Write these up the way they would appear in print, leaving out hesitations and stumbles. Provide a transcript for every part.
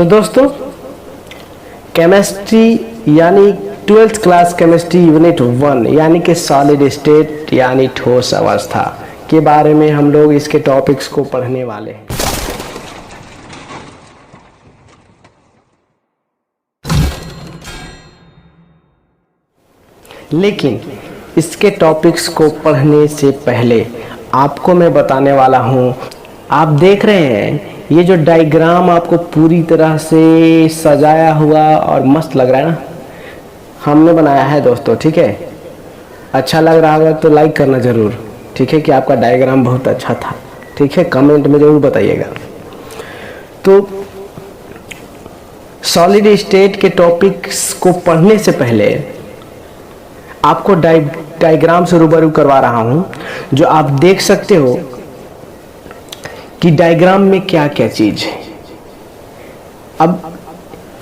तो दोस्तों केमिस्ट्री यानी 12th क्लास केमिस्ट्री यूनिट 1 यानी कि सॉलिड स्टेट यानी ठोस अवस्था के बारे में हम लोग इसके टॉपिक्स को पढ़ने वाले हैं। लेकिन इसके टॉपिक्स को पढ़ने से पहले आपको मैं बताने वाला हूँ, आप देख रहे हैं ये जो डायग्राम आपको पूरी तरह से सजाया हुआ और मस्त लग रहा है ना, हमने बनाया है दोस्तों। ठीक है, अच्छा लग रहा होगा तो लाइक करना ज़रूर। ठीक है कि आपका डायग्राम बहुत अच्छा था। ठीक है, कमेंट में ज़रूर बताइएगा। तो सॉलिड स्टेट के टॉपिक्स को पढ़ने से पहले आपको डायग्राम से रूबरू करवा रहा हूं, जो आप देख सकते हो कि डायग्राम में क्या क्या चीज है। अब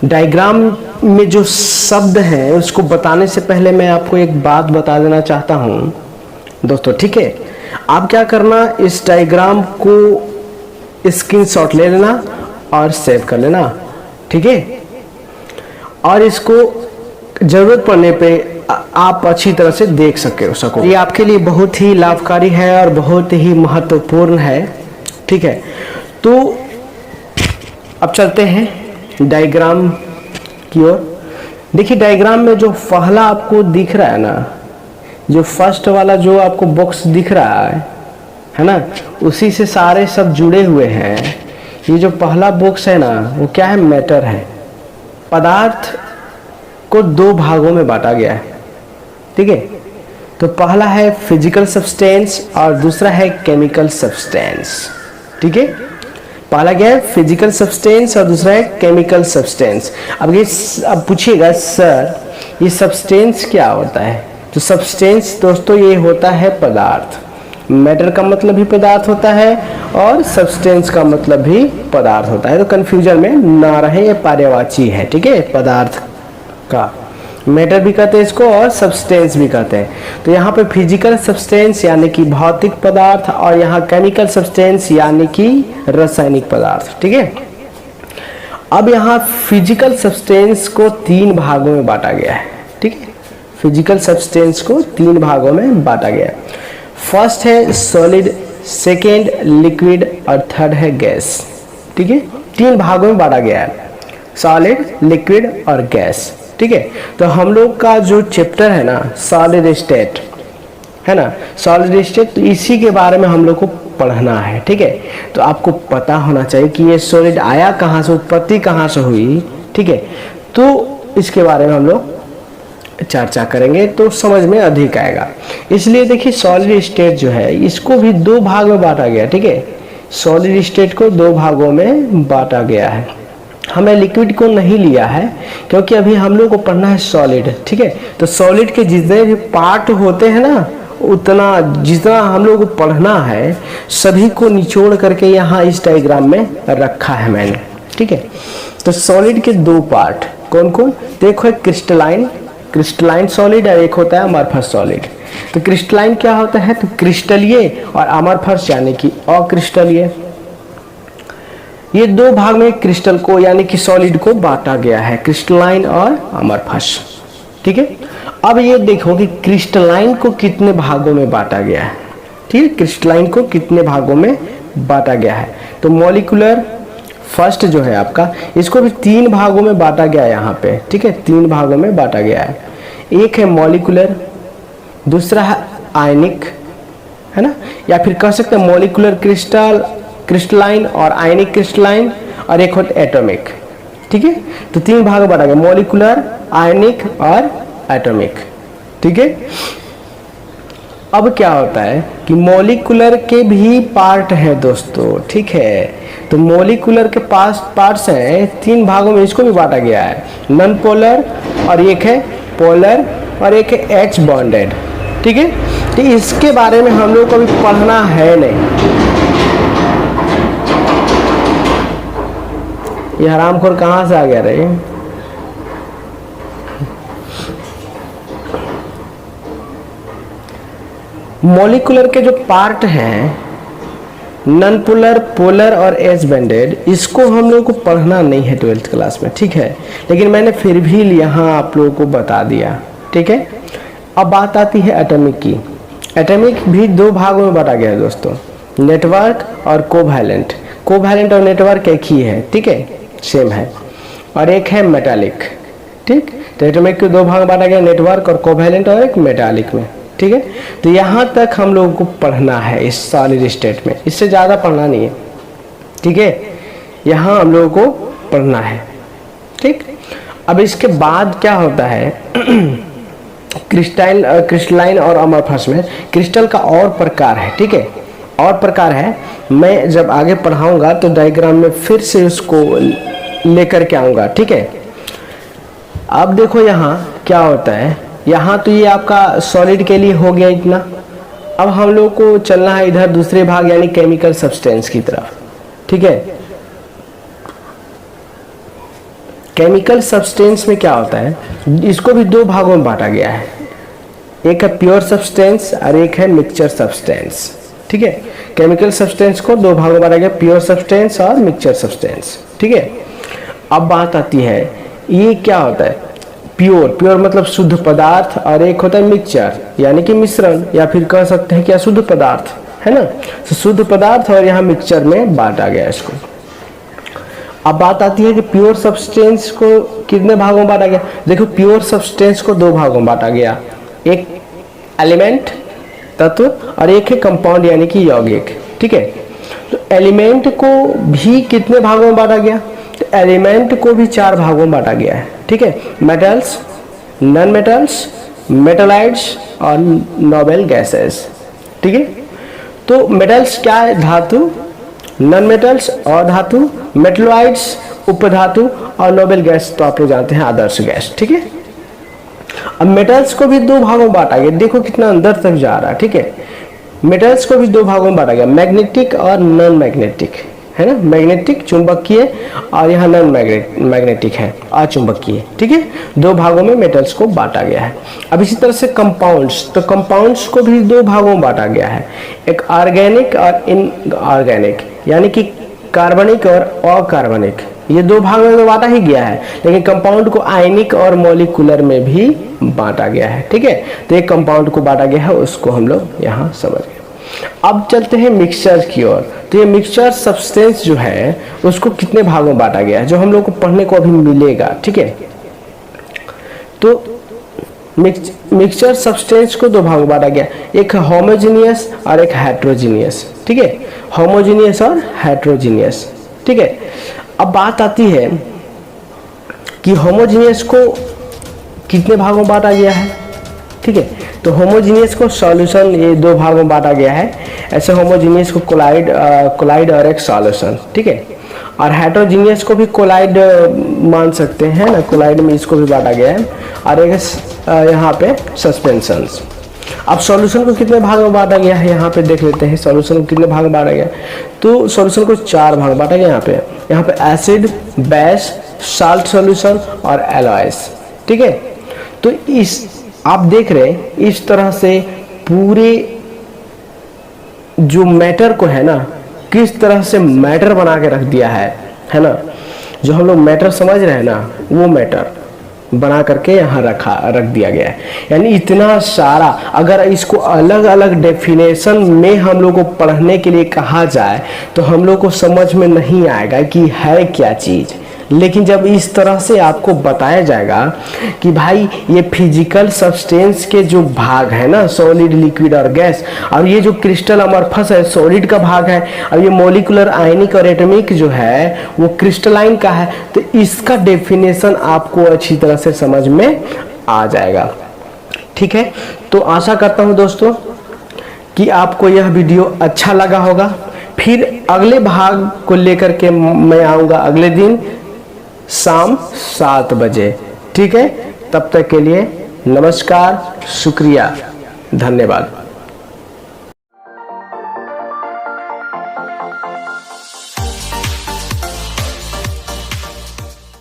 डायग्राम में जो शब्द हैं उसको बताने से पहले मैं आपको एक बात बता देना चाहता हूं दोस्तों। ठीक है, आप क्या करना, इस डायग्राम को स्क्रीनशॉट ले लेना और सेव कर लेना। ठीक है, और इसको जरूरत पड़ने पे आप अच्छी तरह से देख सको। ये आपके लिए बहुत ही लाभकारी है और बहुत ही महत्वपूर्ण है। ठीक है, तो अब चलते हैं डायग्राम की ओर। देखिए डायग्राम में जो पहला आपको दिख रहा है ना, जो फर्स्ट वाला जो आपको बॉक्स दिख रहा है ना, उसी से सारे सब जुड़े हुए हैं। ये जो पहला बॉक्स है ना, वो क्या है, मैटर है। पदार्थ को दो भागों में बांटा गया है। ठीक है, तो पहला है फिजिकल सब्सटेंस और दूसरा है केमिकल सब्सटेंस। ठीक है, पहला क्या है, फिजिकल सब्सटेंस और दूसरा है केमिकल सब्सटेंस। अब पूछिएगा सर ये सब्सटेंस क्या होता है, तो सब्सटेंस दोस्तों ये होता है पदार्थ। मैटर का मतलब भी पदार्थ होता है और सब्सटेंस का मतलब भी पदार्थ होता है, तो कंफ्यूजन में ना रहे, ये पर्यायवाची है। ठीक है, पदार्थ का मैटर भी कहते हैं इसको और सब्सटेंस भी कहते हैं। तो यहाँ पे फिजिकल सब्सटेंस यानी कि भौतिक पदार्थ और यहाँ केमिकल सब्सटेंस यानी कि रासायनिक पदार्थ। ठीक है, अब यहाँ फिजिकल सब्सटेंस को तीन भागों में बांटा गया है। ठीक है, फिजिकल सब्सटेंस को तीन भागों में बांटा गया है। फर्स्ट है सॉलिड, सेकेंड लिक्विड और थर्ड है गैस। ठीक है, तीन भागों में बांटा गया है, सॉलिड, लिक्विड और गैस। ठीक है, तो हम लोग का जो चैप्टर है ना सॉलिड स्टेट है ना, सॉलिड स्टेट, तो इसी के बारे में हम लोग को पढ़ना है। ठीक है, तो आपको पता होना चाहिए कि ये सॉलिड आया कहाँ से, उत्पत्ति कहाँ से हुई। ठीक है, तो इसके बारे में हम लोग चर्चा करेंगे तो समझ में अधिक आएगा। इसलिए देखिए सॉलिड स्टेट जो है इसको भी दो भाग में बांटा गया। ठीक है, सॉलिड स्टेट को दो भागों में बांटा गया है। हमें लिक्विड को नहीं लिया है क्योंकि अभी हम लोग को पढ़ना है सॉलिड। ठीक है, तो सॉलिड के जितने भी पार्ट होते हैं ना, उतना जितना हम लोग को पढ़ना है सभी को निचोड़ करके यहाँ इस डायग्राम में रखा है मैंने। ठीक है, तो सॉलिड के दो पार्ट कौन कौन, देखो एक क्रिस्टलाइन सॉलिड और एक होता है अमरफस सॉलिड। तो क्रिस्टलाइन क्या होता है, तो क्रिस्टलीय, और अमरफस यानी कि अक्रिस्टलीय। ये दो भाग में क्रिस्टल को यानी कि सॉलिड को बांटा गया है, क्रिस्टलाइन और अमरफस। ठीक है, अब ये देखो कि क्रिस्टलाइन को कितने भागों में बांटा गया है। ठीक है, क्रिस्टलाइन को कितने भागों में बांटा गया है, तो मॉलिक्यूलर फर्स्ट जो है आपका, इसको भी तीन भागों में बांटा गया है यहाँ पे। ठीक है, तीन भागों में बांटा गया है। एक है मॉलिक्यूलर, दूसरा है आयनिक, है ना, या फिर कह सकते हैं मॉलिक्यूलर क्रिस्टलाइन और आयनिक क्रिस्टलाइन, और एक होता है एटॉमिक। ठीक है, तो तीन भाग में बांटा गया, मॉलिक्यूलर, आयनिक और एटॉमिक। ठीक है, अब क्या होता है कि मॉलिक्यूलर के भी पार्ट है दोस्तों। ठीक है, तो मॉलिक्यूलर के पास पार्ट्स हैं, तीन भागों में इसको भी बांटा गया है, नॉन पोलर और एक है पोलर और एक है H बॉन्डेड। ठीक है, तो इसके बारे में हम लोग को अभी पढ़ना है नहीं। ये हरामखोर कहाँ से आ गया रे, मॉलिक्यूलर के जो पार्ट हैं नॉन पोलर, पोलर और एज बैंडेड, इसको हम लोग को पढ़ना नहीं है 12th क्लास में, ठीक है, लेकिन मैंने फिर भी यहाँ आप लोगों को बता दिया, ठीक है। अब बात आती है एटॉमिक की। एटॉमिक भी दो भागों में बांटा गया है दोस्तों, नेटवर्क और कोवैलेंट। कोवैलेंट और नेटवर्क एक ही है, ठीक है, सेम है। और एक है मेटालिक, ठीक। तो एटॉमिक के दो भाग बांटा गया, नेटवर्क और कोवैलेंट, और एक मेटालिक में, ठीक है। तो यहाँ तक हम लोगों को पढ़ना है इस सॉलिड स्टेट में, इससे ज़्यादा पढ़ना नहीं है, ठीक है। यहाँ हम लोगों को पढ़ना है, ठीक। अब इसके बाद क्या होता है क्रिस्टलाइन और अमरफस में क्रिस्टल का और प्रकार है, ठीक है, और प्रकार है। मैं जब आगे पढ़ाऊंगा तो डायग्राम में फिर से उसको लेकर के आऊँगा, ठीक है। अब देखो यहाँ क्या होता है, यहाँ तो ये आपका सॉलिड के लिए हो गया इतना। अब हम लोग को चलना है इधर दूसरे भाग यानी केमिकल सब्सटेंस की तरफ, ठीक है। केमिकल सब्सटेंस में क्या होता है, इसको भी दो भागों में बांटा गया है, एक है प्योर सब्सटेंस और एक है मिक्सचर सब्सटेंस, ठीक है। केमिकल सब्सटेंस को दो भागों में बांटा गया, प्योर सब्सटेंस और मिक्सचर सब्सटेंस, ठीक है। अब बात आती है ये क्या होता है, प्योर मतलब शुद्ध पदार्थ, और एक होता है मिक्सचर यानी कि मिश्रण, या फिर कह सकते हैं क्या शुद्ध पदार्थ, है ना। तो शुद्ध पदार्थ और यहाँ मिक्सचर में बांटा गया इसको। अब बात आती है कि प्योर सब्सटेंस को कितने भागों में बांटा गया। देखो प्योर सब्सटेंस को दो भागों में बांटा गया, एक एलिमेंट तत्व और एक है कंपाउंड यानी कि यौगिक, ठीक है। तो एलिमेंट को भी कितने भागों में बांटा गया, तो एलिमेंट को भी चार भागों में बांटा गया है, ठीक है। मेटल्स, नॉन मेटल्स, मेटलाइट्स और नोबल गैसेस, ठीक है। तो मेटल्स क्या है, धातु, नॉन मेटल्स और धातु, मेटलॉइड्स उपधातु, और नोबल गैस तो आप लोग जानते हैं आदर्श गैस, ठीक है। अब मेटल्स को भी दो भागों में बांटा गया, देखो कितना अंदर तक जा रहा है, ठीक है। मेटल्स को भी दो भागों में बांटा गया, मैग्नेटिक और नॉन मैग्नेटिक, है ना। मैग्नेटिक चुंबकीय और यहाँ नॉन मैग्नेटिक है अचुंबकीय, ठीक है। दो भागों में मेटल्स को बांटा गया है। अब इसी तरह से कंपाउंड्स, तो कंपाउंड्स को भी दो भागों में बांटा गया है, एक ऑर्गेनिक और इनऑर्गेनिक यानी कि कार्बनिक और अकार्बनिक, ये दो भाग में तो बांटा ही गया है, लेकिन कंपाउंड को आयनिक और मॉलिक्यूलर में भी बांटा गया है, ठीक है। तो एक कंपाउंड को बांटा गया है, उसको हम लोग यहाँ समझ गए। अब चलते हैं मिक्सचर की ओर। तो ये मिक्सचर सब्सटेंस जो है उसको कितने भागों में बांटा गया है, जो हम लोग को पढ़ने को अभी मिलेगा, ठीक है। तो मिक्सचर सब्सटेंस को दो भागों में बांटा गया, एक होमोजेनियस और एक हेट्रोजीनियस, ठीक है। होमोजेनियस और हेट्रोजीनियस, ठीक है। अब बात आती है कि होमोजेनियस को कितने भागों में बांटा गया है, ठीक है। तो होमोजेनियस को सॉल्यूशन ये दो भागों में बांटा गया है, ऐसे होमोजेनियस को कोलाइड और एक सॉल्यूशन, ठीक है। और हेट्रोजीनियस को भी कोलाइड मान सकते हैं ना, कोलाइड में इसको भी बांटा गया है, और एक यहाँ पे सस्पेंशंस। अब सॉल्यूशन को कितने भाग में बांटा गया है, यहाँ पे देख लेते हैं सॉल्यूशन को कितने भाग में बांटा गया। तो सॉल्यूशन को चार भाग बांटा गया यहाँ पे एसिड, बेस, साल्ट सॉल्यूशन और एलॉयस, ठीक है। तो इस आप देख रहे हैं इस तरह से पूरे जो मैटर को है ना, किस तरह से मैटर बना के रख दिया है ना। जो हम लोग मैटर समझ रहे हैं ना, वो मैटर बना करके यहाँ रख दिया गया है। यानी इतना सारा, अगर इसको अलग अलग डेफिनेशन में हम लोग को पढ़ने के लिए कहा जाए तो हम लोग को समझ में नहीं आएगा कि है क्या चीज़। लेकिन जब इस तरह से आपको बताया जाएगा कि भाई ये फिजिकल सब्सटेंस के जो भाग है ना, सॉलिड, लिक्विड और गैस, और ये जो क्रिस्टल अमरफस है सॉलिड का भाग है, और ये मॉलिक्यूलर, आयनिक और एटॉमिक जो है वो क्रिस्टलाइन का है, तो इसका डेफिनेशन आपको अच्छी तरह से समझ में आ जाएगा, ठीक है। तो आशा करता हूँ दोस्तों कि आपको यह वीडियो अच्छा लगा होगा। फिर अगले भाग को लेकर के मैं आऊँगा अगले दिन शाम 7 बजे, ठीक है। तब तक के लिए नमस्कार, शुक्रिया, धन्यवाद।